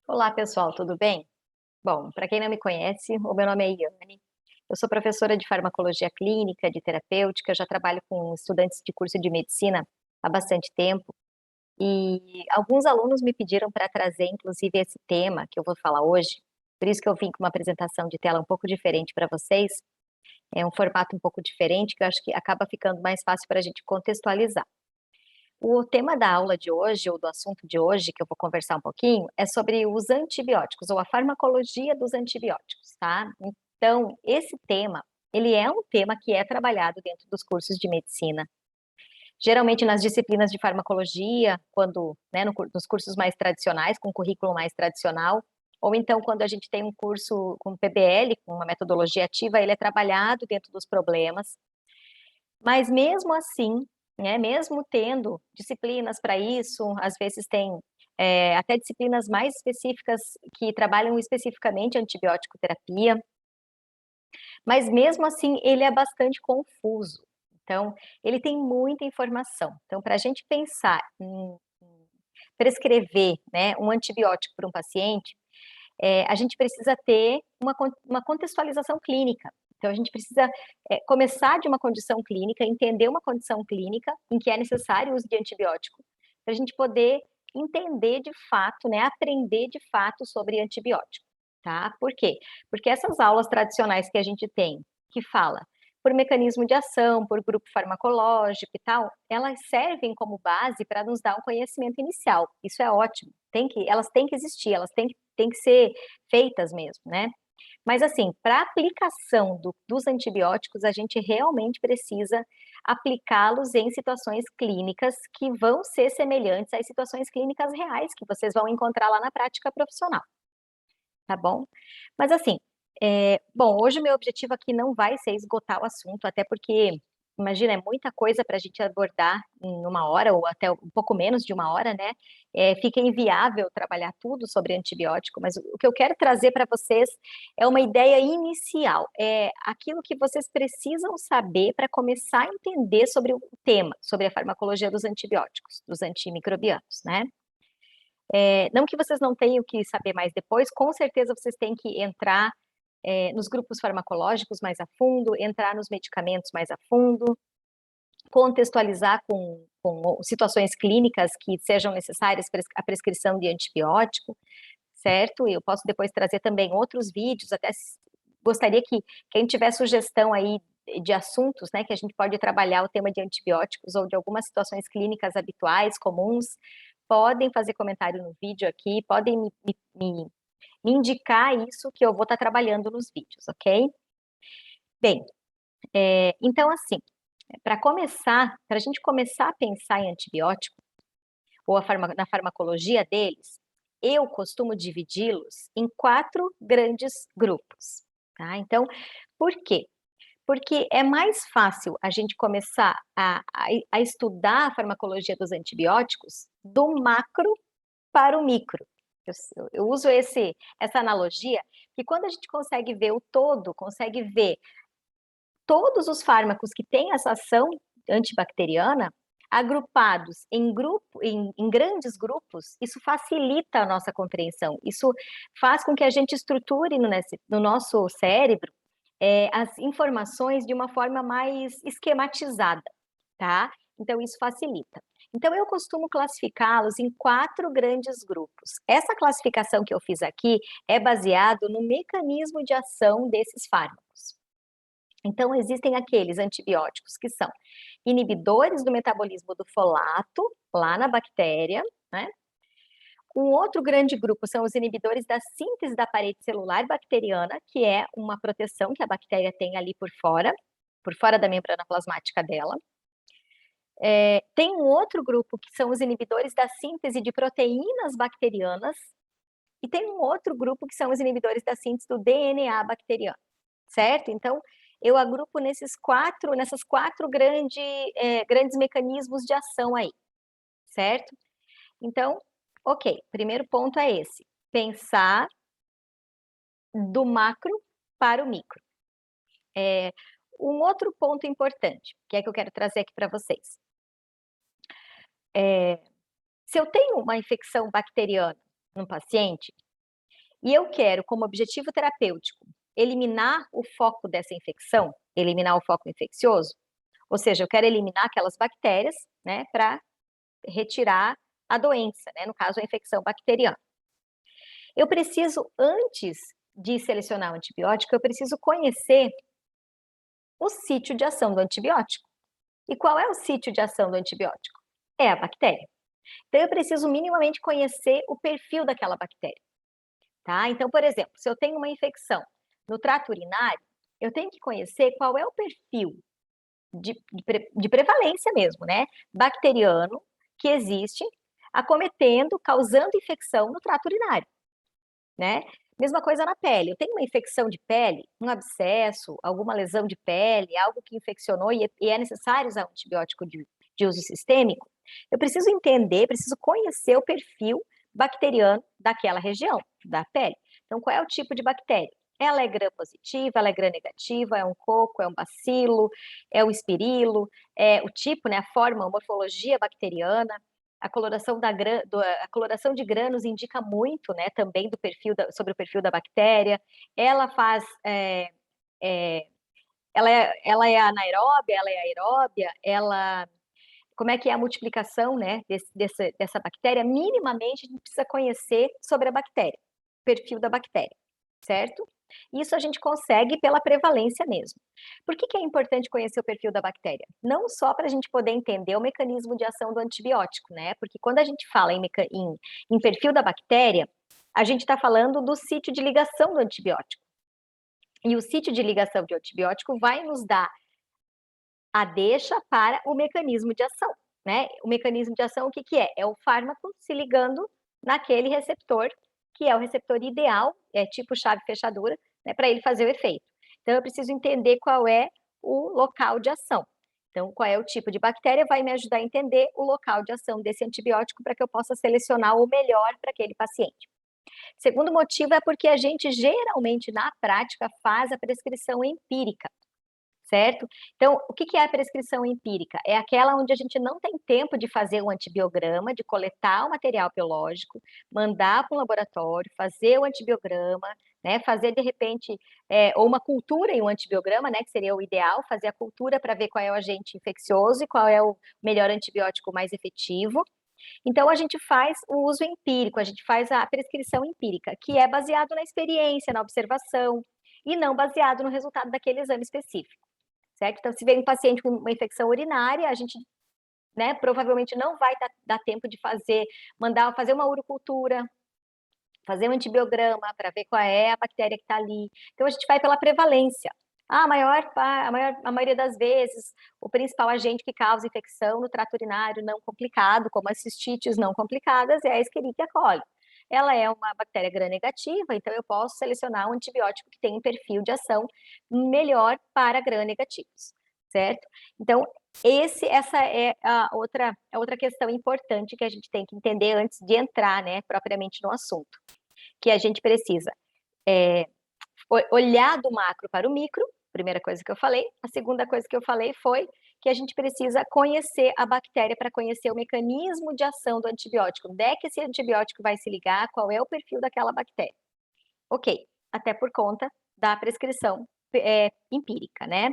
Olá, pessoal, tudo bem? Bom, para quem não me conhece, o meu nome é Iane. Eu sou professora de farmacologia clínica, de terapêutica, já trabalho com estudantes de curso de medicina há bastante tempo. E alguns alunos me pediram para trazer, inclusive, esse tema que eu vou falar hoje. Por isso que eu vim com uma apresentação de tela um pouco diferente para vocês. É um formato um pouco diferente, que eu acho que acaba ficando mais fácil para a gente contextualizar. O tema da aula de hoje, ou do assunto de hoje, que eu vou conversar um pouquinho, é sobre os antibióticos, ou a farmacologia dos antibióticos, tá? Então, esse tema, ele é um tema que é trabalhado dentro dos cursos de medicina. Geralmente nas disciplinas de farmacologia, quando, né, nos cursos mais tradicionais, com currículo mais tradicional, ou então quando a gente tem um curso com PBL, com uma metodologia ativa, ele é trabalhado dentro dos problemas. Mas mesmo assim, né, mesmo tendo disciplinas para isso, às vezes tem até disciplinas mais específicas que trabalham especificamente antibiótico terapia, mas mesmo assim ele é bastante confuso. Então, ele tem muita informação. Então, para a gente pensar em prescrever, né, um antibiótico para um paciente, a gente precisa ter uma contextualização clínica. Então, a gente precisa começar de uma condição clínica, entender uma condição clínica em que é necessário o uso de antibiótico, para a gente poder entender de fato, né, aprender de fato sobre antibiótico, tá? Por quê? Porque essas aulas tradicionais que a gente tem, que fala por mecanismo de ação, por grupo farmacológico e tal, elas servem como base para nos dar um conhecimento inicial. Isso é ótimo. Elas têm que existir, elas têm que ser feitas mesmo, né? Mas assim, para aplicação dos antibióticos, a gente realmente precisa aplicá-los em situações clínicas que vão ser semelhantes às situações clínicas reais que vocês vão encontrar lá na prática profissional, tá bom? Mas assim, bom, hoje o meu objetivo aqui não vai ser esgotar o assunto, até porque, imagina, é muita coisa para a gente abordar em uma hora, ou até um pouco menos de uma hora, né? Fica inviável trabalhar tudo sobre antibiótico, mas o que eu quero trazer para vocês é uma ideia inicial, é aquilo que vocês precisam saber para começar a entender sobre o tema, sobre a farmacologia dos antibióticos, dos antimicrobianos, né? Não que vocês não tenham que saber mais depois, com certeza vocês têm que entrar nos grupos farmacológicos mais a fundo, entrar nos medicamentos mais a fundo, contextualizar com situações clínicas que sejam necessárias para a prescrição de antibiótico, certo? E eu posso depois trazer também outros vídeos, até gostaria que quem tiver sugestão aí de assuntos, né, que a gente pode trabalhar o tema de antibióticos ou de algumas situações clínicas habituais, comuns, podem fazer comentário no vídeo aqui, podem me indicar isso que eu vou estar trabalhando nos vídeos, ok? Bem, então assim, para começar, para a gente começar a pensar em antibiótico, ou na farmacologia deles, eu costumo dividi-los em 4 grandes grupos, tá? Então, por quê? Porque é mais fácil a gente começar a estudar a farmacologia dos antibióticos do macro para o micro. Eu uso essa analogia, que quando a gente consegue ver o todo, consegue ver todos os fármacos que têm essa ação antibacteriana, agrupados em grandes grupos, isso facilita a nossa compreensão. Isso faz com que a gente estruture no nosso cérebro as informações de uma forma mais esquematizada, tá? Então, isso facilita. Então, eu costumo classificá-los em 4 grandes grupos. Essa classificação que eu fiz aqui é baseado no mecanismo de ação desses fármacos. Então, existem aqueles antibióticos que são inibidores do metabolismo do folato, lá na bactéria, né? Um outro grande grupo são os inibidores da síntese da parede celular bacteriana, que é uma proteção que a bactéria tem ali por fora da membrana plasmática dela. Tem um outro grupo que são os inibidores da síntese de proteínas bacterianas, e tem um outro grupo que são os inibidores da síntese do DNA bacteriano, certo? Então, eu agrupo nessas quatro grandes mecanismos de ação aí, certo? Então, ok, primeiro ponto é esse, pensar do macro para o micro. Um outro ponto importante, que é que eu quero trazer aqui para vocês. Se eu tenho uma infecção bacteriana no paciente, e eu quero, como objetivo terapêutico, eliminar o foco dessa infecção, eliminar o foco infeccioso, ou seja, eu quero eliminar aquelas bactérias, né, para retirar a doença, né, no caso, a infecção bacteriana. Eu preciso, antes de selecionar o antibiótico, eu preciso conhecer o sítio de ação do antibiótico. E qual é o sítio de ação do antibiótico? É a bactéria. Então, eu preciso minimamente conhecer o perfil daquela bactéria, tá? Então, por exemplo, se eu tenho uma infecção no trato urinário, eu tenho que conhecer qual é o perfil de prevalência mesmo, né? Bacteriano que existe acometendo, causando infecção no trato urinário, né? Mesma coisa na pele. Eu tenho uma infecção de pele, um abscesso, alguma lesão de pele, algo que infeccionou e é necessário usar um antibiótico de uso sistêmico. Eu preciso entender, preciso conhecer o perfil bacteriano daquela região, da pele. Então, qual é o tipo de bactéria? Ela é gram-positiva, ela é gram-negativa, é um coco, é um bacilo, é o espirilo, é o tipo, né, a forma, a morfologia bacteriana. A coloração, a coloração de grânulos indica muito, né, também sobre o perfil da bactéria. Ela faz, ela é anaeróbia, ela é aeróbia, como é que é a multiplicação, né, dessa bactéria? Minimamente a gente precisa conhecer sobre a bactéria, perfil da bactéria, certo? Isso a gente consegue pela prevalência mesmo. Por que é importante conhecer o perfil da bactéria? Não só para a gente poder entender o mecanismo de ação do antibiótico, né? Porque quando a gente fala em perfil da bactéria, a gente está falando do sítio de ligação do antibiótico. E o sítio de ligação de antibiótico vai nos dar a deixa para o mecanismo de ação, né? O mecanismo de ação, o que que é? É o fármaco se ligando naquele receptor, que é o receptor ideal, é tipo chave fechadura, né, para ele fazer o efeito. Então, eu preciso entender qual é o local de ação. Então, qual é o tipo de bactéria vai me ajudar a entender o local de ação desse antibiótico para que eu possa selecionar o melhor para aquele paciente. Segundo motivo é porque a gente geralmente na prática faz a prescrição empírica, certo? Então, o que é a prescrição empírica? É aquela onde a gente não tem tempo de fazer um antibiograma, de coletar o material biológico, mandar para um laboratório, fazer o antibiograma, né? Fazer de repente, ou uma cultura em um antibiograma, né? Que seria o ideal, fazer a cultura para ver qual é o agente infeccioso e qual é o melhor antibiótico mais efetivo. Então, a gente faz o uso empírico, a gente faz a prescrição empírica, que é baseado na experiência, na observação, e não baseado no resultado daquele exame específico, certo? Então, se vem um paciente com uma infecção urinária, a gente, né, provavelmente não vai dar tempo de fazer uma urocultura, fazer um antibiograma para ver qual é a bactéria que está ali. Então, a gente vai pela prevalência. A maioria das vezes, o principal agente que causa infecção no trato urinário não complicado, como as cistites não complicadas, é a Escherichia coli. Ela é uma bactéria gram-negativa, então eu posso selecionar um antibiótico que tem um perfil de ação melhor para gram-negativos, certo? Então, essa é a outra questão importante que a gente tem que entender antes de entrar, né, propriamente no assunto, que a gente precisa olhar do macro para o micro, primeira coisa que eu falei. A segunda coisa que eu falei foi que a gente precisa conhecer a bactéria para conhecer o mecanismo de ação do antibiótico. Onde é que esse antibiótico vai se ligar? Qual é o perfil daquela bactéria? Ok, até por conta da prescrição empírica, né?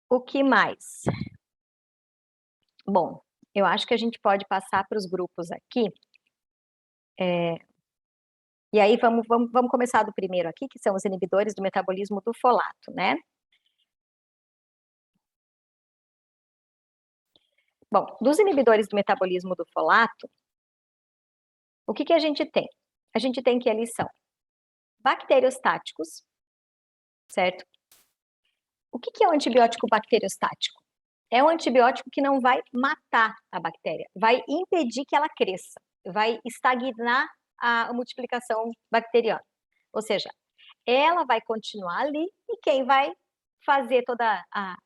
O que mais? Bom, eu acho que a gente pode passar para os grupos aqui. E aí vamos começar do primeiro aqui, que são os inibidores do metabolismo do folato, né? Bom, dos inibidores do metabolismo do folato, o que a gente tem? A gente tem que eles são bacteriostáticos, certo? O que é o antibiótico bacteriostático? É um antibiótico que não vai matar a bactéria, vai impedir que ela cresça, vai estagnar a multiplicação bacteriana. Ou seja, ela vai continuar ali e quem vai fazer toda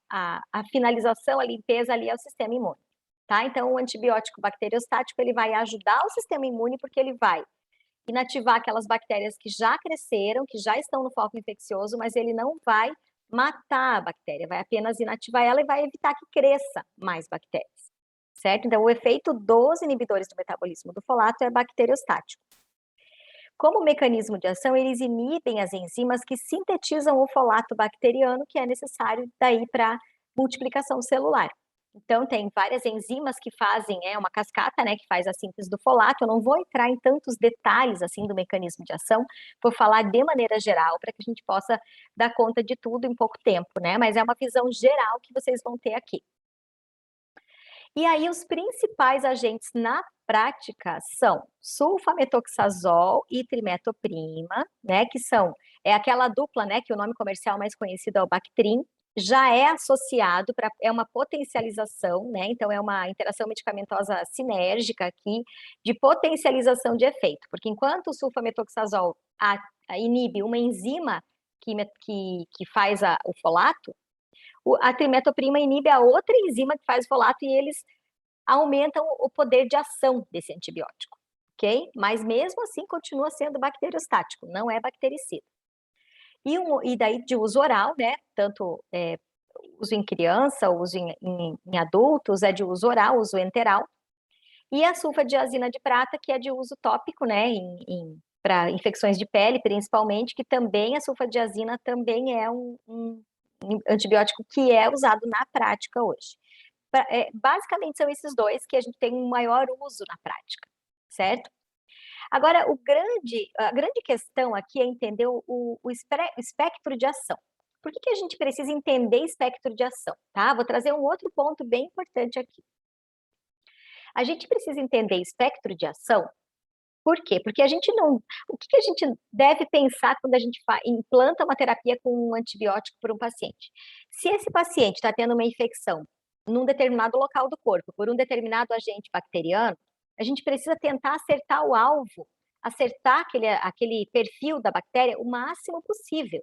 a finalização, a limpeza ali é o sistema imune. Tá? Então, o antibiótico bacteriostático ele vai ajudar o sistema imune porque ele vai inativar aquelas bactérias que já cresceram, que já estão no foco infeccioso, mas ele não vai matar a bactéria, vai apenas inativar ela e vai evitar que cresça mais bactérias. certo? Então, o efeito dos inibidores do metabolismo do folato é bacteriostático. Como mecanismo de ação, eles inibem as enzimas que sintetizam o folato bacteriano, que é necessário daí para multiplicação celular. Então, tem várias enzimas que fazem, uma cascata, né, que faz a síntese do folato. Eu não vou entrar em tantos detalhes, assim, do mecanismo de ação, vou falar de maneira geral, para que a gente possa dar conta de tudo em pouco tempo, né, mas é uma visão geral que vocês vão ter aqui. E aí os principais agentes na prática são sulfametoxazol e trimetoprima, né, que é aquela dupla, né, que o nome comercial mais conhecido é o Bactrim, já é associado é uma potencialização, né, então é uma interação medicamentosa sinérgica aqui, de potencialização de efeito, porque enquanto o sulfametoxazol inibe uma enzima que faz o folato, a trimetoprima inibe a outra enzima que faz o folato e eles aumentam o poder de ação desse antibiótico, ok? Mas mesmo assim continua sendo bacteriostático, não é bactericida. E daí de uso oral, né? Tanto uso em criança, uso em adultos, é de uso oral, uso enteral. E a sulfadiazina de prata, que é de uso tópico, né? Para infecções de pele, principalmente, que também a sulfadiazina também é um antibiótico que é usado na prática hoje. Basicamente são esses dois que a gente tem um maior uso na prática, certo? Agora, a grande questão aqui é entender o espectro de ação. Por que a gente precisa entender espectro de ação? Tá? Vou trazer um outro ponto bem importante aqui. A gente precisa entender espectro de ação. Por quê? Porque a gente não. O que a gente deve pensar quando a gente implanta uma terapia com um antibiótico para um paciente? Se esse paciente está tendo uma infecção num determinado local do corpo por um determinado agente bacteriano, a gente precisa tentar acertar o alvo, acertar aquele perfil da bactéria o máximo possível,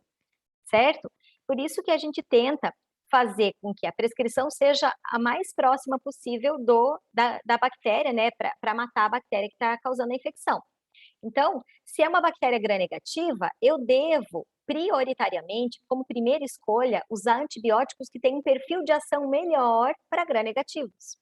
certo? Por isso que a gente tenta fazer com que a prescrição seja a mais próxima possível da bactéria, né, para matar a bactéria que está causando a infecção. Então, se é uma bactéria gram-negativa, eu devo, prioritariamente, como primeira escolha, usar antibióticos que têm um perfil de ação melhor para gram-negativos.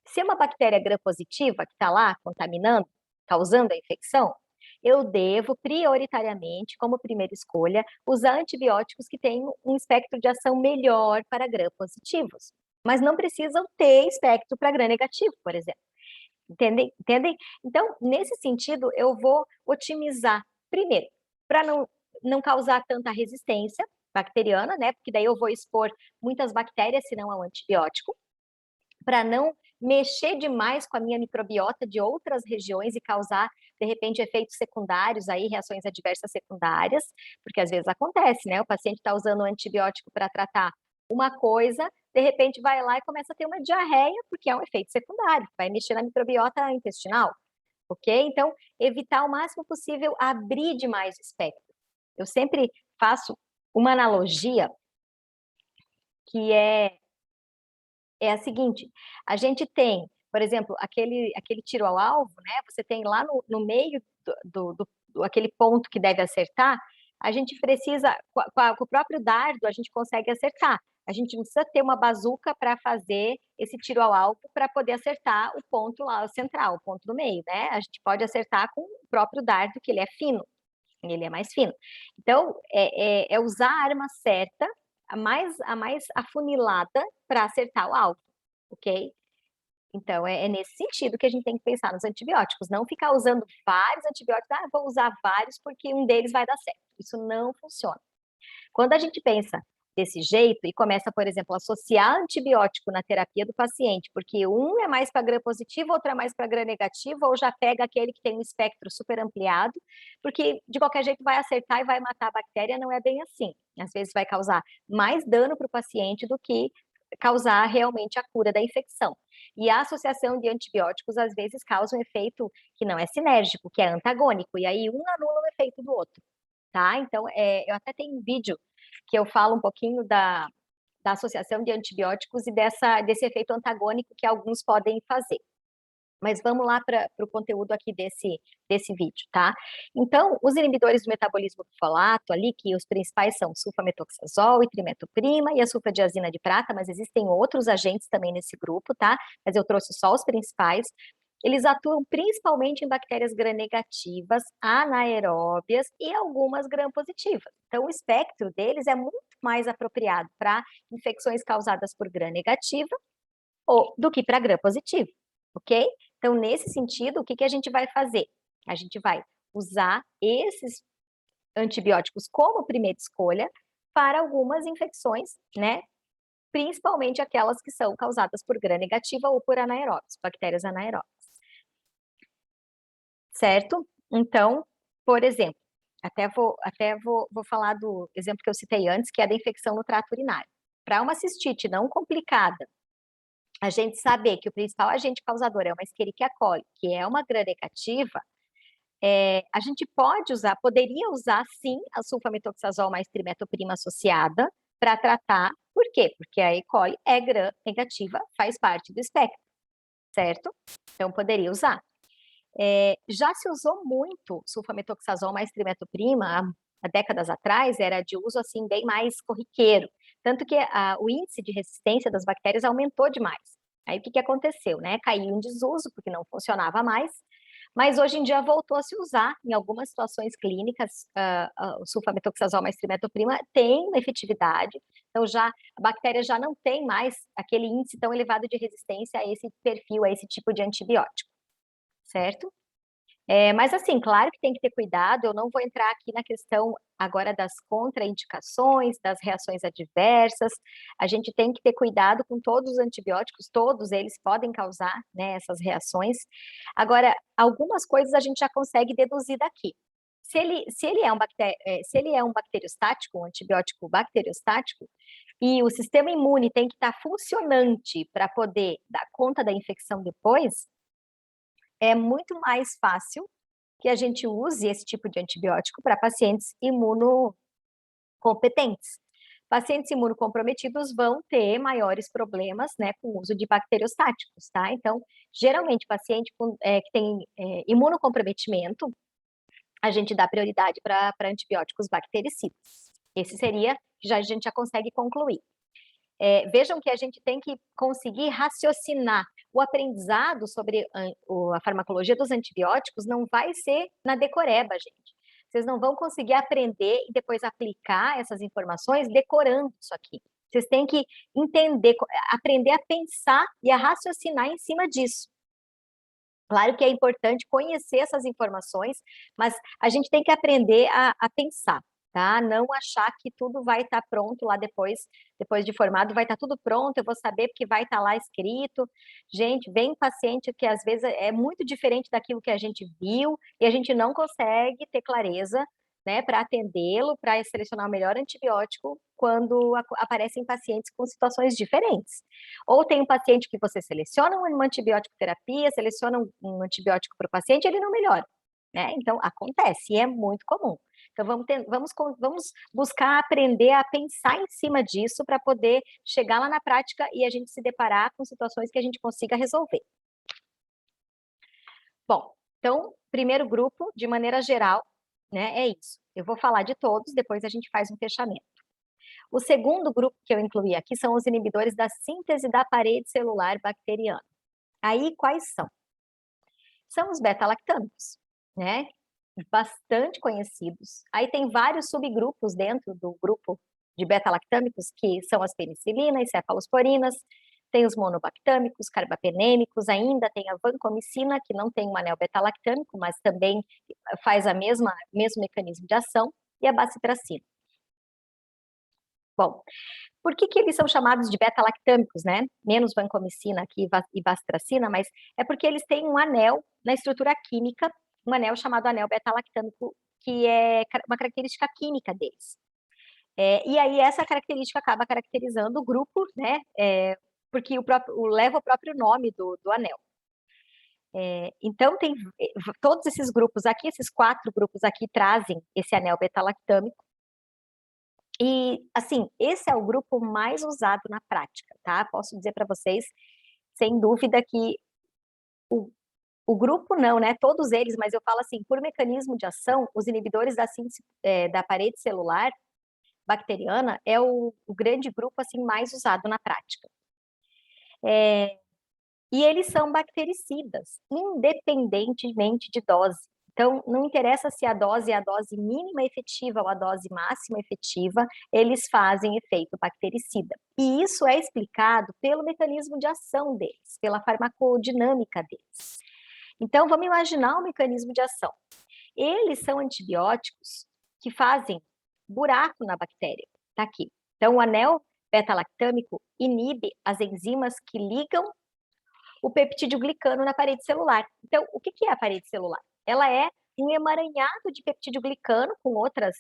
Se é uma bactéria gram-positiva que está lá contaminando, causando a infecção, eu devo, prioritariamente, como primeira escolha, usar antibióticos que têm um espectro de ação melhor para gram-positivos, mas não precisam ter espectro para gram-negativo, por exemplo. Entendem? Entendem? Então, nesse sentido, eu vou otimizar, primeiro, para não causar tanta resistência bacteriana, né? Porque daí eu vou expor muitas bactérias, se não ao antibiótico, para não mexer demais com a minha microbiota de outras regiões e causar, de repente, efeitos secundários, aí, reações adversas secundárias, porque às vezes acontece, né? O paciente está usando um antibiótico para tratar uma coisa, de repente vai lá e começa a ter uma diarreia, porque é um efeito secundário, vai mexer na microbiota intestinal, ok? Então, evitar o máximo possível abrir demais o espectro. Eu sempre faço uma analogia que é a seguinte: a gente tem, por exemplo, aquele tiro ao alvo, né? Você tem lá no meio aquele ponto que deve acertar, a gente precisa, com o próprio dardo, a gente consegue acertar. A gente não precisa ter uma bazuca para fazer esse tiro ao alvo para poder acertar o ponto lá, o central, o ponto do meio, né? A gente pode acertar com o próprio dardo, que ele é fino, ele é mais fino. Então, é usar a arma certa, a mais afunilada para acertar o alvo, ok? Então, é nesse sentido que a gente tem que pensar nos antibióticos, não ficar usando vários antibióticos, vou usar vários porque um deles vai dar certo. Isso não funciona. Quando a gente pensa desse jeito e começa, por exemplo, a associar antibiótico na terapia do paciente, porque um é mais para gram positivo, outro é mais para gram negativo, ou já pega aquele que tem um espectro super ampliado, porque de qualquer jeito vai acertar e vai matar a bactéria, não é bem assim. Às vezes vai causar mais dano para o paciente do que causar realmente a cura da infecção. E a associação de antibióticos às vezes causa um efeito que não é sinérgico, que é antagônico, e aí um anula o efeito do outro, tá? Então, eu até tenho um vídeo que eu falo um pouquinho da associação de antibióticos e desse efeito antagônico que alguns podem fazer. Mas vamos lá para o conteúdo aqui desse vídeo, tá? Então, os inibidores do metabolismo do folato ali, que os principais são sulfametoxazol e trimetoprima e a sulfadiazina de prata, mas existem outros agentes também nesse grupo, tá? Mas eu trouxe só os principais. Eles atuam principalmente em bactérias gram-negativas, anaeróbias e algumas gram-positivas. Então, o espectro deles é muito mais apropriado para infecções causadas por gram-negativa do que para gram-positivo, ok? Então, nesse sentido, o que a gente vai fazer? A gente vai usar esses antibióticos como primeira escolha para algumas infecções, né? Principalmente aquelas que são causadas por gram-negativa ou por anaeróbios, bactérias anaeróbias. Certo? Então, por exemplo, vou falar do exemplo que eu citei antes, que é da infecção no trato urinário. Para uma cistite não complicada, a gente saber que o principal agente causador é uma Escherichia coli, que é uma gram-negativa, a gente poderia usar sim a sulfametoxazol mais trimetoprima associada para tratar. Por quê? Porque a E. coli é gram-negativa, faz parte do espectro, certo? Então poderia usar. Já se usou muito sulfametoxazol mais trimetoprima há décadas atrás, era de uso assim bem mais corriqueiro, tanto que o índice de resistência das bactérias aumentou demais. Aí o que aconteceu, né? Caiu em desuso porque não funcionava mais, mas hoje em dia voltou a se usar em algumas situações clínicas. O sulfametoxazol mais trimetoprima tem uma efetividade, então a bactéria já não tem mais aquele índice tão elevado de resistência a esse perfil, a esse tipo de antibiótico, certo? Mas assim, claro que tem que ter cuidado, eu não vou entrar aqui na questão agora das contraindicações, das reações adversas, a gente tem que ter cuidado com todos os antibióticos, todos eles podem causar, né, essas reações. Agora, algumas coisas a gente já consegue deduzir daqui. Se ele é um bacteriostático, um antibiótico bacteriostático, e o sistema imune tem que estar funcionante para poder dar conta da infecção depois, é muito mais fácil que a gente use esse tipo de antibiótico para pacientes imunocompetentes. Pacientes imunocomprometidos vão ter maiores problemas, né, com o uso de bacteriostáticos, tá? Então, geralmente, paciente que tem imunocomprometimento, a gente dá prioridade para antibióticos bactericidas. Esse seria, a gente já consegue concluir. Vejam que a gente tem que conseguir raciocinar. O aprendizado sobre a farmacologia dos antibióticos não vai ser na decoreba, gente. Vocês não vão conseguir aprender e depois aplicar essas informações decorando isso aqui. Vocês têm que entender, aprender a pensar e a raciocinar em cima disso. Claro que é importante conhecer essas informações, mas a gente tem que aprender a pensar, tá? Não achar que tudo vai estar pronto lá depois de formado, vai estar tudo pronto, eu vou saber porque vai estar lá escrito. Gente, bem paciente que às vezes é muito diferente daquilo que a gente viu e a gente não consegue ter clareza, né, para atendê-lo, para selecionar o melhor antibiótico quando aparecem pacientes com situações diferentes. Ou tem um paciente que você seleciona uma antibiótico terapia, seleciona um antibiótico para o paciente, ele não melhora, né? Então, acontece, e é muito comum. Então, vamos buscar aprender a pensar em cima disso para poder chegar lá na prática e a gente se deparar com situações que a gente consiga resolver. Bom, então, primeiro grupo, de maneira geral, né, é isso. Eu vou falar de todos, depois a gente faz um fechamento. O segundo grupo que eu incluí aqui são os inibidores da síntese da parede celular bacteriana. Aí, quais são? São os beta-lactâmicos, né? Bastante conhecidos. Aí tem vários subgrupos dentro do grupo de beta-lactâmicos, que são as penicilinas, cefalosporinas, tem os monobactâmicos, carbapenêmicos, ainda tem a vancomicina, que não tem um anel beta-lactâmico, mas também faz mesmo mecanismo de ação, e a bacitracina. Bom, por que eles são chamados de beta-lactâmicos, né? Menos vancomicina aqui e bacitracina, mas é porque eles têm um anel na estrutura química, um anel chamado anel beta-lactâmico, que é uma característica química deles. E aí essa característica acaba caracterizando o grupo, né? Porque leva o próprio nome do anel. Então, tem todos esses grupos aqui, esses 4 grupos aqui trazem esse anel beta-lactâmico. E, assim, esse é o grupo mais usado na prática, tá? Posso dizer para vocês, sem dúvida, que o grupo não, né? Todos eles, mas eu falo assim, por mecanismo de ação, os inibidores da síntese da parede celular bacteriana é o grande grupo assim mais usado na prática. E eles são bactericidas, independentemente de dose. Então, não interessa se a dose é a dose mínima efetiva ou a dose máxima efetiva, eles fazem efeito bactericida. E isso é explicado pelo mecanismo de ação deles, pela farmacodinâmica deles. Então, vamos imaginar o mecanismo de ação. Eles são antibióticos que fazem buraco na bactéria. Tá aqui. Então, o anel beta-lactâmico inibe as enzimas que ligam o peptídeo glicano na parede celular. Então, o que é a parede celular? Ela é um emaranhado de peptídeo glicano com outras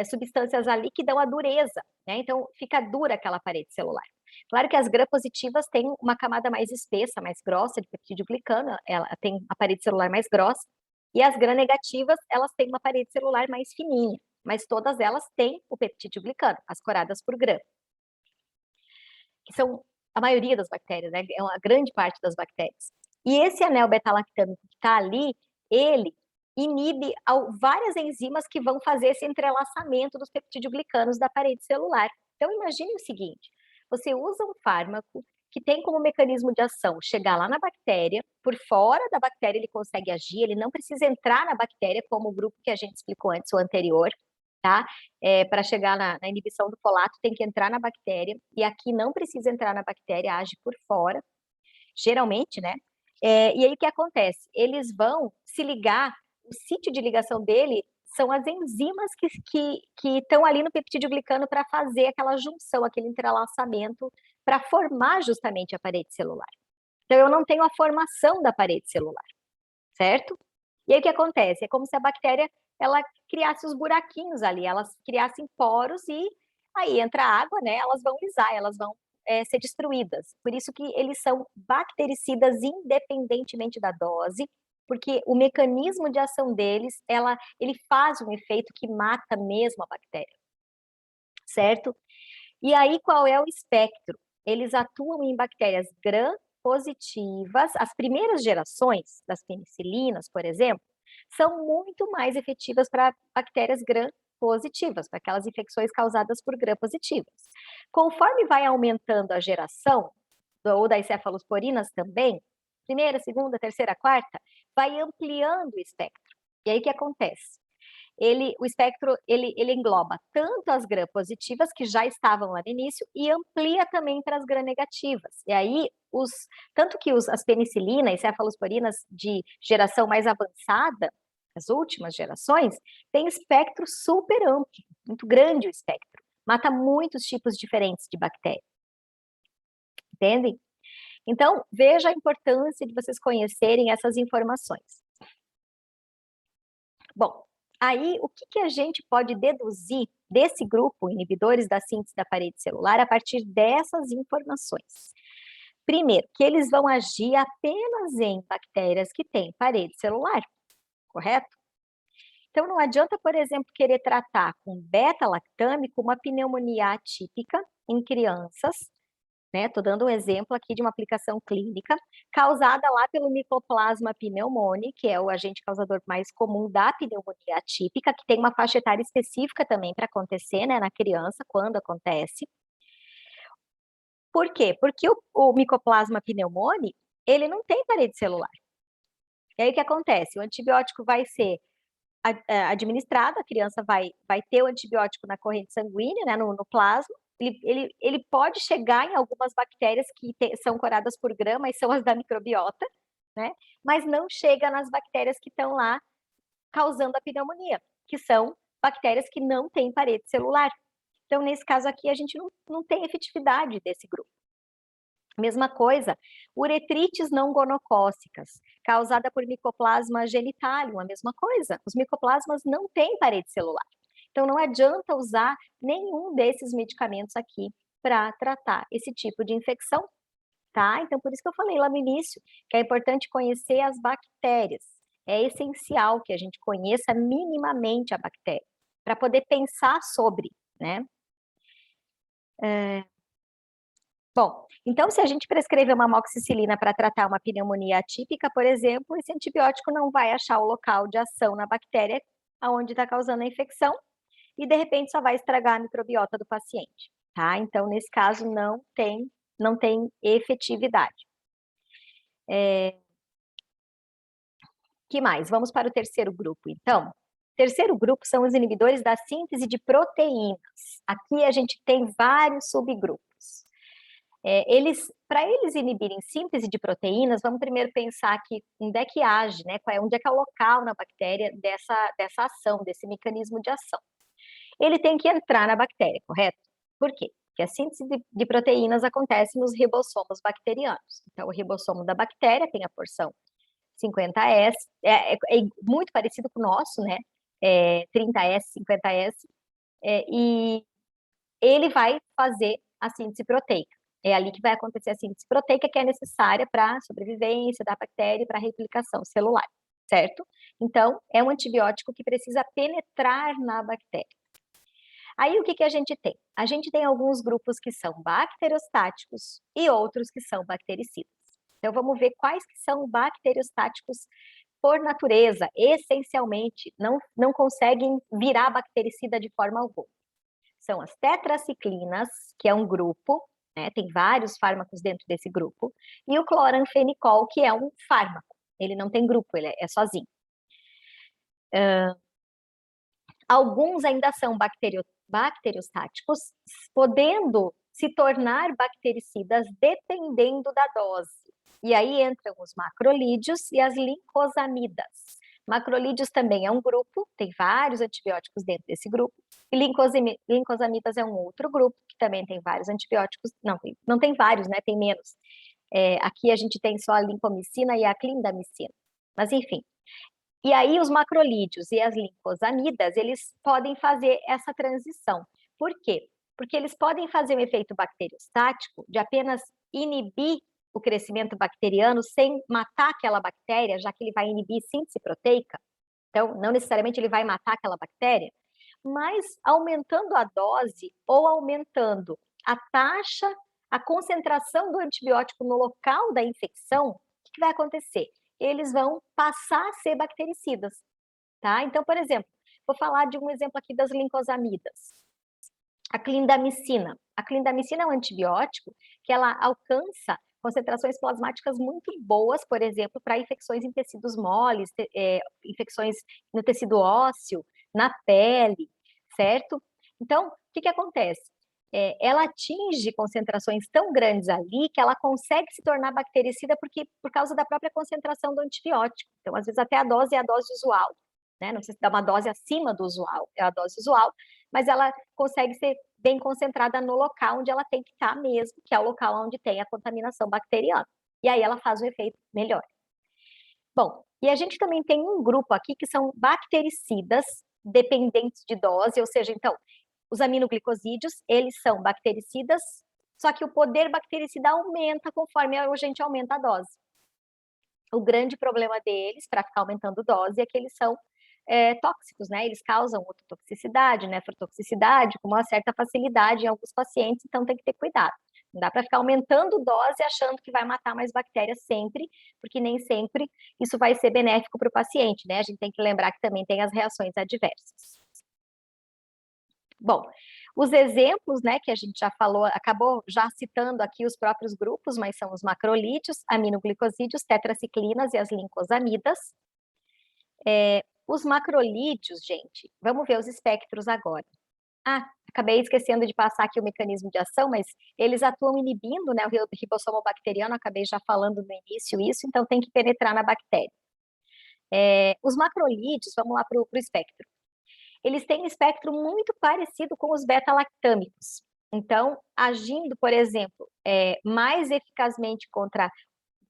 substâncias ali que dão a dureza, né? Então, fica dura aquela parede celular. Claro que as gram-positivas têm uma camada mais espessa, mais grossa de peptídeo glicano, ela tem a parede celular mais grossa, e as gram-negativas, elas têm uma parede celular mais fininha, mas todas elas têm o peptídeo glicano, as coradas por gram, que são a maioria das bactérias, né? É uma grande parte das bactérias. E esse anel beta-lactâmico que está ali, ele inibe várias enzimas que vão fazer esse entrelaçamento dos peptidoglicanos da parede celular. Então, imagine o seguinte, você usa um fármaco que tem como mecanismo de ação chegar lá na bactéria, por fora da bactéria ele consegue agir, ele não precisa entrar na bactéria, como o grupo que a gente explicou antes, o anterior, tá? Para chegar na inibição do folato, tem que entrar na bactéria, e aqui não precisa entrar na bactéria, age por fora, geralmente, né? E aí o que acontece? Eles vão se ligar, o sítio de ligação dele são as enzimas que estão ali no peptídeo glicano para fazer aquela junção, aquele entrelaçamento, para formar justamente a parede celular. Então, eu não tenho a formação da parede celular, certo? E aí o que acontece? É como se a bactéria ela criasse os buraquinhos ali, elas criassem poros e aí entra água, né? Elas vão lisar, elas vão ser destruídas. Por isso que eles são bactericidas independentemente da dose, porque o mecanismo de ação deles, ele faz um efeito que mata mesmo a bactéria, certo? E aí qual é o espectro? Eles atuam em bactérias gram-positivas, as primeiras gerações das penicilinas, por exemplo, são muito mais efetivas para bactérias gram-positivas, para aquelas infecções causadas por gram-positivas. Conforme vai aumentando a geração, ou das cefalosporinas também, primeira, segunda, terceira, quarta, vai ampliando o espectro. E aí o que acontece? O espectro ele engloba tanto as gram-positivas, que já estavam lá no início, e amplia também para as gram-negativas. E aí, tanto que as penicilinas e cefalosporinas de geração mais avançada, as últimas gerações, têm espectro super amplo, muito grande o espectro. Mata muitos tipos diferentes de bactérias. Entendem? Então, veja a importância de vocês conhecerem essas informações. Bom, aí o que a gente pode deduzir desse grupo, inibidores da síntese da parede celular, a partir dessas informações? Primeiro, que eles vão agir apenas em bactérias que têm parede celular, correto? Então, não adianta, por exemplo, querer tratar com beta-lactâmico uma pneumonia atípica em crianças, né? Estou dando um exemplo aqui de uma aplicação clínica, causada lá pelo Mycoplasma pneumoniae, que é o agente causador mais comum da pneumonia atípica, que tem uma faixa etária específica também para acontecer, né, na criança, quando acontece. Por quê? Porque o Mycoplasma pneumoniae, ele não tem parede celular. E aí o que acontece? O antibiótico vai ser administrado, a criança vai ter o antibiótico na corrente sanguínea, né, no plasma. Ele pode chegar em algumas bactérias que são coradas por gram, mas são as da microbiota, né? Mas não chega nas bactérias que estão lá causando a pneumonia, que são bactérias que não têm parede celular. Então, nesse caso aqui, a gente não tem efetividade desse grupo. Mesma coisa, uretrites não gonocócicas, causada por Mycoplasma genitalium, a mesma coisa. Os micoplasmas não têm parede celular. Então, não adianta usar nenhum desses medicamentos aqui para tratar esse tipo de infecção, tá? Então, por isso que eu falei lá no início, que é importante conhecer as bactérias. É essencial que a gente conheça minimamente a bactéria, para poder pensar sobre, né? Bom, então se a gente prescrever uma amoxicilina para tratar uma pneumonia atípica, por exemplo, esse antibiótico não vai achar o local de ação na bactéria aonde está causando a infecção e de repente só vai estragar a microbiota do paciente, tá? Então, nesse caso, não tem efetividade. Que mais? Vamos para o terceiro grupo, então. O terceiro grupo são os inibidores da síntese de proteínas. Aqui a gente tem vários subgrupos. Para eles inibirem síntese de proteínas, vamos primeiro pensar aqui onde é que age, né? Onde é que é o local na bactéria dessa ação, desse mecanismo de ação. Ele tem que entrar na bactéria, correto? Por quê? Porque a síntese de proteínas acontece nos ribossomos bacterianos. Então, o ribossomo da bactéria tem a porção 50S, é muito parecido com o nosso, né? 30S, 50S, e ele vai fazer a síntese proteica. É ali que vai acontecer a síntese proteica, que é necessária para a sobrevivência da bactéria e para a replicação celular, certo? Então, é um antibiótico que precisa penetrar na bactéria. Aí, o que a gente tem? A gente tem alguns grupos que são bacteriostáticos e outros que são bactericidas. Então, vamos ver quais que são bacteriostáticos por natureza, essencialmente, não conseguem virar bactericida de forma alguma. São as tetraciclinas, que é um grupo, né, tem vários fármacos dentro desse grupo, e o cloranfenicol, que é um fármaco. Ele não tem grupo, ele é sozinho. Alguns ainda são bacteriostáticos, podendo se tornar bactericidas dependendo da dose. E aí entram os macrolídeos e as lincosamidas. Macrolídeos também é um grupo, tem vários antibióticos dentro desse grupo, e lincosamidas é um outro grupo, que também tem vários antibióticos, não tem vários, né, tem menos. Aqui a gente tem só a lincomicina e a clindamicina, mas enfim. E aí os macrolídeos e as lincosamidas, eles podem fazer essa transição. Por quê? Porque eles podem fazer um efeito bacteriostático de apenas inibir o crescimento bacteriano sem matar aquela bactéria, já que ele vai inibir síntese proteica. Então, não necessariamente ele vai matar aquela bactéria, mas aumentando a dose ou aumentando a taxa, a concentração do antibiótico no local da infecção, o que vai acontecer? Eles vão passar a ser bactericidas, tá? Então, por exemplo, vou falar de um exemplo aqui das lincosamidas. A clindamicina. A clindamicina é um antibiótico que ela alcança concentrações plasmáticas muito boas, por exemplo, para infecções em tecidos moles, infecções no tecido ósseo, na pele, certo? Então, o que acontece? Ela atinge concentrações tão grandes ali que ela consegue se tornar bactericida por causa da própria concentração do antibiótico. Então, às vezes, até a dose é a dose usual, né? Não precisa dar uma dose acima do usual, é a dose usual, mas ela consegue ser bem concentrada no local onde ela tem que estar mesmo, que é o local onde tem a contaminação bacteriana. E aí ela faz o efeito melhor. Bom, e a gente também tem um grupo aqui que são bactericidas dependentes de dose, ou seja, então, os aminoglicosídeos, eles são bactericidas, só que o poder bactericida aumenta conforme a gente aumenta a dose. O grande problema deles, para ficar aumentando dose, é que eles são tóxicos, né? Eles causam ototoxicidade, nefrotoxicidade, com uma certa facilidade em alguns pacientes, então tem que ter cuidado. Não dá para ficar aumentando dose achando que vai matar mais bactérias sempre, porque nem sempre isso vai ser benéfico para o paciente, né? A gente tem que lembrar que também tem as reações adversas. Bom, os exemplos, né, que a gente já falou, acabou já citando aqui os próprios grupos, mas são os macrolídeos, aminoglicosídeos, tetraciclinas e as lincosamidas. Os macrolídeos, gente, vamos ver os espectros agora. Acabei esquecendo de passar aqui o mecanismo de ação, mas eles atuam inibindo, né, o ribossomo bacteriano, acabei já falando no início isso, então tem que penetrar na bactéria. Os macrolídeos, vamos lá para o espectro. Eles têm um espectro muito parecido com os beta-lactâmicos. Então, agindo, por exemplo, mais eficazmente contra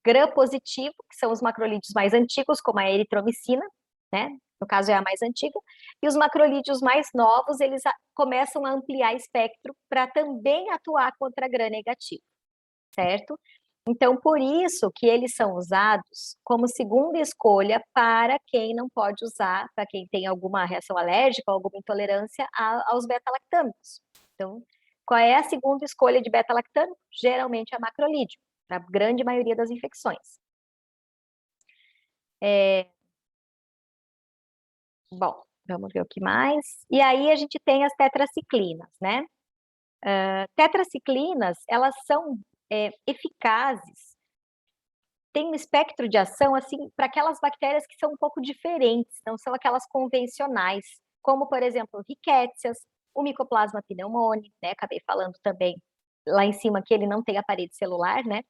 gram-positivo, que são os macrolídeos mais antigos, como a eritromicina, né? No caso é a mais antiga, e os macrolídeos mais novos, eles começam a ampliar espectro para também atuar contra gram-negativo, certo? Então, por isso que eles são usados como segunda escolha para quem não pode usar, para quem tem alguma reação alérgica ou alguma intolerância aos beta-lactâmicos. Então, Qual é a segunda escolha de beta-lactano? Geralmente a macrolídeo, para a grande maioria das infecções. Bom, vamos ver o que mais. E aí a gente tem as tetraciclinas, né? Tetraciclinas, elas são eficazes, tem um espectro de ação, assim, para aquelas bactérias que são um pouco diferentes, não são aquelas convencionais, como, por exemplo, rickétsias, o Mycoplasma pneumoniae, né? Acabei falando também lá em cima que ele não tem a parede celular, né?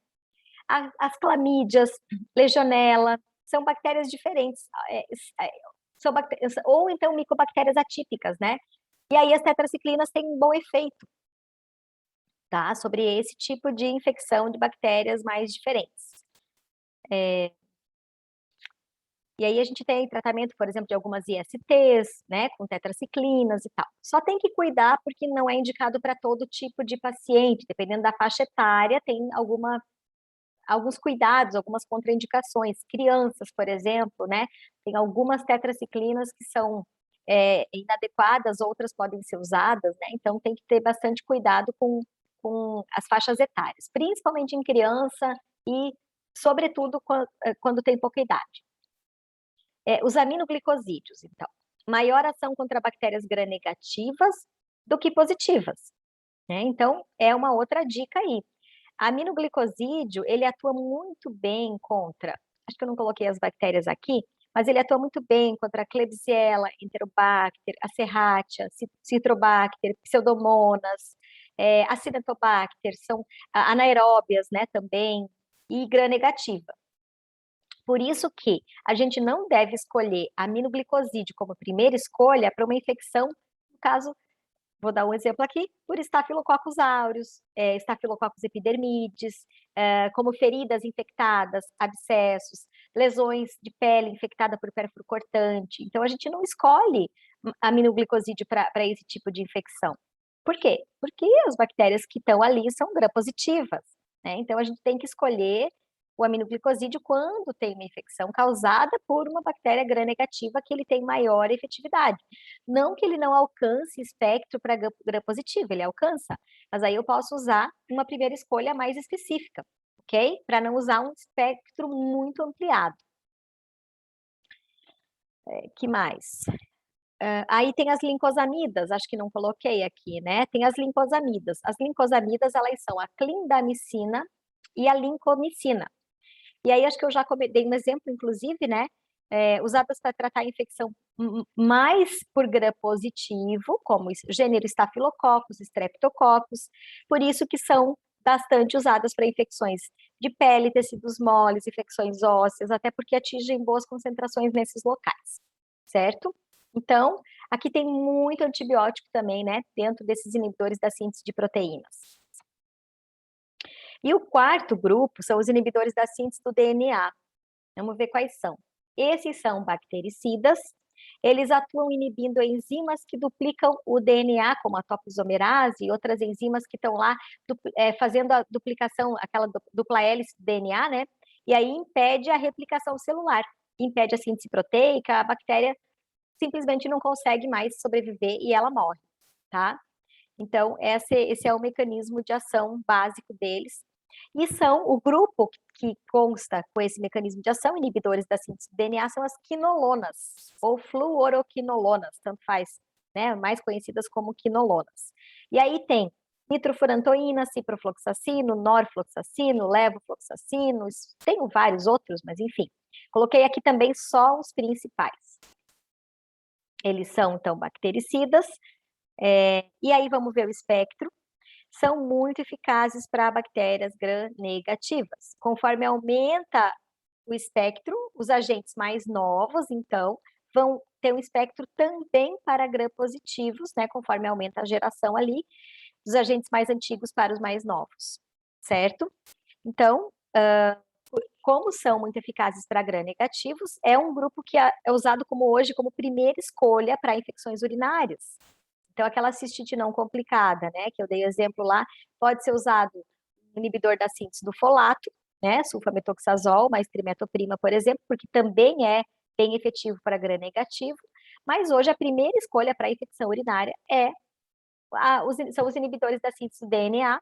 As clamídias, legionela, são bactérias diferentes, são bactérias, ou então micobactérias atípicas, né? E aí as tetraciclinas têm um bom efeito, tá? Sobre esse tipo de infecção de bactérias mais diferentes. E aí a gente tem tratamento, por exemplo, de algumas ISTs, né, com tetraciclinas e tal. Só tem que cuidar porque não é indicado para todo tipo de paciente, dependendo da faixa etária, tem alguns cuidados, algumas contraindicações. Crianças, por exemplo, né, tem algumas tetraciclinas que são inadequadas, outras podem ser usadas, né, então tem que ter bastante cuidado com as faixas etárias, principalmente em criança e, sobretudo, quando tem pouca idade. Os aminoglicosídeos, então. Maior ação contra bactérias gram-negativas do que positivas, né? Então, é uma outra dica aí. Aminoglicosídeo, ele atua muito bem contra, acho que eu não coloquei as bactérias aqui, mas ele atua muito bem contra a Klebsiella, Enterobacter, a Serratia, Citrobacter, Pseudomonas, Acinetobacter, são anaeróbias, né, também, e gram-negativa. Por isso que a gente não deve escolher aminoglicosídeo como primeira escolha para uma infecção, no caso, vou dar um exemplo aqui, por Staphylococcus aureus, Staphylococcus epidermidis, como feridas infectadas, abscessos, lesões de pele infectada por pérfuro cortante. Então, a gente não escolhe aminoglicosídeo para esse tipo de infecção. Por quê? Porque as bactérias que estão ali são gram-positivas, né? Então, a gente tem que escolher o aminoglicosídeo quando tem uma infecção causada por uma bactéria gram-negativa que ele tem maior efetividade. Não que ele não alcance espectro para gram-positivo, ele alcança, mas aí eu posso usar uma primeira escolha mais específica, ok? Para não usar um espectro muito ampliado. Que mais? Aí tem as lincosamidas, acho que não coloquei aqui, né? Tem as lincosamidas. As lincosamidas, elas são a clindamicina e a lincomicina. E aí acho que eu já dei um exemplo, inclusive, né? Usadas para tratar a infecção mais por gram-positivo, como gênero Staphylococcus, Streptococcus, por isso que são bastante usadas para infecções de pele, tecidos moles, infecções ósseas, até porque atingem boas concentrações nesses locais, certo? Então, aqui tem muito antibiótico também, né, dentro desses inibidores da síntese de proteínas. E o quarto grupo são os inibidores da síntese do DNA. Vamos ver quais são. Esses são bactericidas, eles atuam inibindo enzimas que duplicam o DNA, como a topoisomerase e outras enzimas que estão lá fazendo a duplicação, aquela dupla hélice do DNA, né? E aí impede a replicação celular, impede a síntese proteica, a bactéria simplesmente não consegue mais sobreviver e ela morre, tá? Então, esse é o mecanismo de ação básico deles. E são o grupo que consta com esse mecanismo de ação, inibidores da síntese do DNA, são as quinolonas, ou fluoroquinolonas, tanto faz, né? Mais conhecidas como quinolonas. E aí tem nitrofurantoína, ciprofloxacino, norfloxacino, levofloxacino, tenho vários outros, mas enfim. Coloquei aqui também só os principais. Eles são, então, bactericidas, e aí vamos ver o espectro. São muito eficazes para bactérias gram-negativas. Conforme aumenta o espectro, os agentes mais novos, então, vão ter um espectro também para gram-positivos, né? Conforme aumenta a geração ali, dos agentes mais antigos para os mais novos, certo? Então, como são muito eficazes para gram-negativos, é um grupo que é usado hoje como primeira escolha para infecções urinárias. Então, aquela cistite não complicada, né, que eu dei exemplo lá, pode ser usado inibidor da síntese do folato, né, sulfametoxazol, mais trimetoprima, por exemplo, porque também é bem efetivo para gram-negativo, mas hoje a primeira escolha para infecção urinária é são os inibidores da síntese do DNA,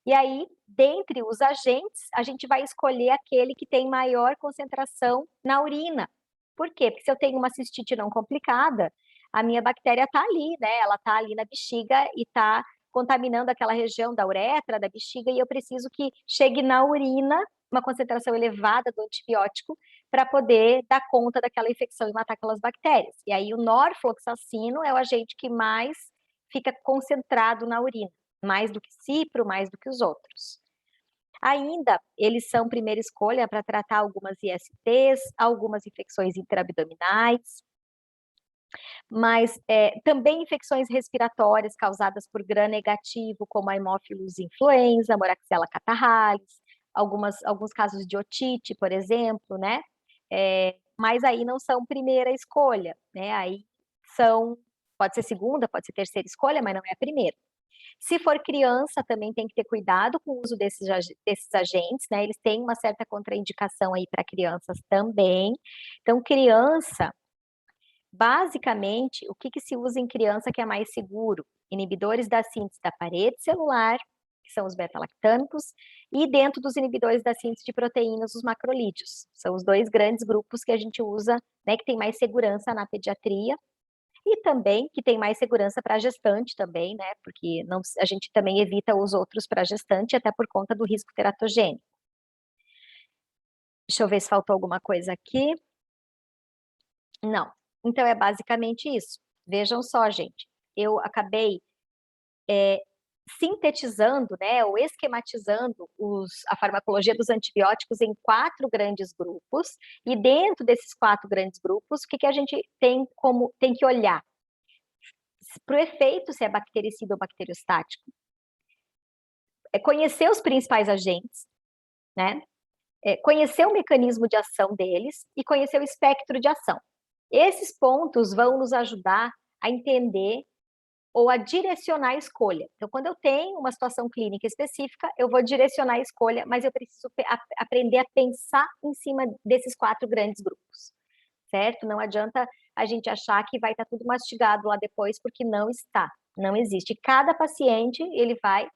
e aí, dentre os agentes, a gente vai escolher aquele que tem maior concentração na urina. Por quê? Porque se eu tenho uma cistite não complicada, a minha bactéria está ali, né? Ela está ali na bexiga e está contaminando aquela região da uretra, da bexiga, e eu preciso que chegue na urina uma concentração elevada do antibiótico para poder dar conta daquela infecção e matar aquelas bactérias. E aí o norfloxacino é o agente que mais fica concentrado na urina, mais do que cipro, mais do que os outros. Ainda, eles são primeira escolha para tratar algumas ISTs, algumas infecções intraabdominais, mas também infecções respiratórias causadas por gram-negativo, como a Haemophilus influenza, Moraxella catarrhalis, alguns casos de otite, por exemplo, né? Mas aí não são primeira escolha, né? Aí pode ser segunda, pode ser terceira escolha, mas não é a primeira. Se for criança, também tem que ter cuidado com o uso desses agentes, né? Eles têm uma certa contraindicação aí para crianças também. Então, criança, basicamente, o que se usa em criança que é mais seguro? Inibidores da síntese da parede celular, que são os beta-lactâmicos, e dentro dos inibidores da síntese de proteínas, os macrolídeos. São os dois grandes grupos que a gente usa, né, que tem mais segurança na pediatria, e também que tem mais segurança para gestante também, né? Porque a gente também evita os outros para gestante, até por conta do risco teratogênico. Deixa eu ver se faltou alguma coisa aqui. Não. Então é basicamente isso. Vejam só, gente. Eu acabei sintetizando, né, ou esquematizando a farmacologia dos antibióticos em 4 grandes grupos, e dentro desses 4 grandes grupos, o que a gente tem que olhar? Para o efeito, se é bactericida ou bacteriostático. Conhecer os principais agentes, né? Conhecer o mecanismo de ação deles e conhecer o espectro de ação. Esses pontos vão nos ajudar a entender ou a direcionar a escolha. Então, quando eu tenho uma situação clínica específica, eu vou direcionar a escolha, mas eu preciso aprender a pensar em cima desses 4 grandes grupos, certo? Não adianta a gente achar que vai estar tudo mastigado lá depois, porque não está, não existe. Cada paciente, ele vai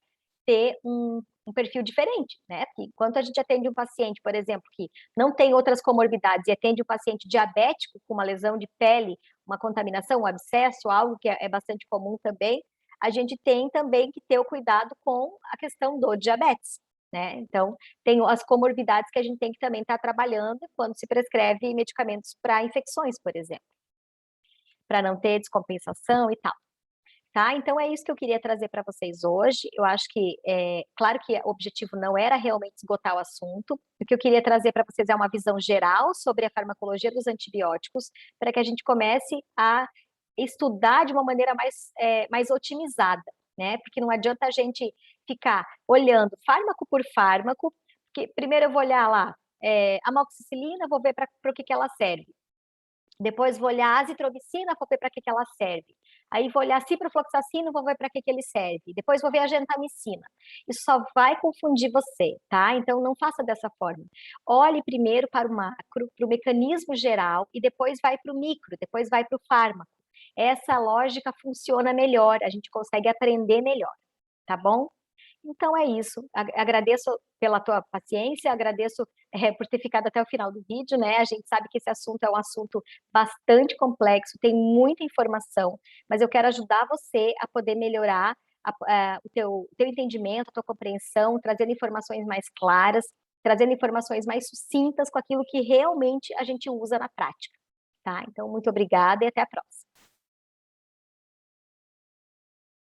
ter um perfil diferente, né? Porque enquanto a gente atende um paciente, por exemplo, que não tem outras comorbidades e atende um paciente diabético com uma lesão de pele, uma contaminação, um abscesso, algo que é bastante comum também, a gente tem também que ter o cuidado com a questão do diabetes, né? Então, tem as comorbidades que a gente tem que também estar trabalhando quando se prescreve medicamentos para infecções, por exemplo, para não ter descompensação e tal. Tá? Então é isso que eu queria trazer para vocês hoje. Eu acho que, claro que o objetivo não era realmente esgotar o assunto. O que eu queria trazer para vocês é uma visão geral sobre a farmacologia dos antibióticos, para que a gente comece a estudar de uma maneira mais otimizada, né? Porque não adianta a gente ficar olhando fármaco por fármaco, porque primeiro eu vou olhar lá, amoxicilina, vou ver para o que ela serve. Depois vou olhar a azitromicina, vou ver para que ela serve. Aí vou olhar a ciprofloxacino, vou ver para que ele serve. Depois vou ver a gentamicina. Isso só vai confundir você, tá? Então não faça dessa forma. Olhe primeiro para o macro, para o mecanismo geral, e depois vai para o micro, depois vai para o fármaco. Essa lógica funciona melhor, a gente consegue aprender melhor, tá bom? Então é isso. Agradeço pela tua paciência, agradeço por ter ficado até o final do vídeo, né? A gente sabe que esse assunto é um assunto bastante complexo, tem muita informação, mas eu quero ajudar você a poder melhorar o teu entendimento, a tua compreensão, trazendo informações mais claras, trazendo informações mais sucintas com aquilo que realmente a gente usa na prática, tá? Então, muito obrigada e até a próxima.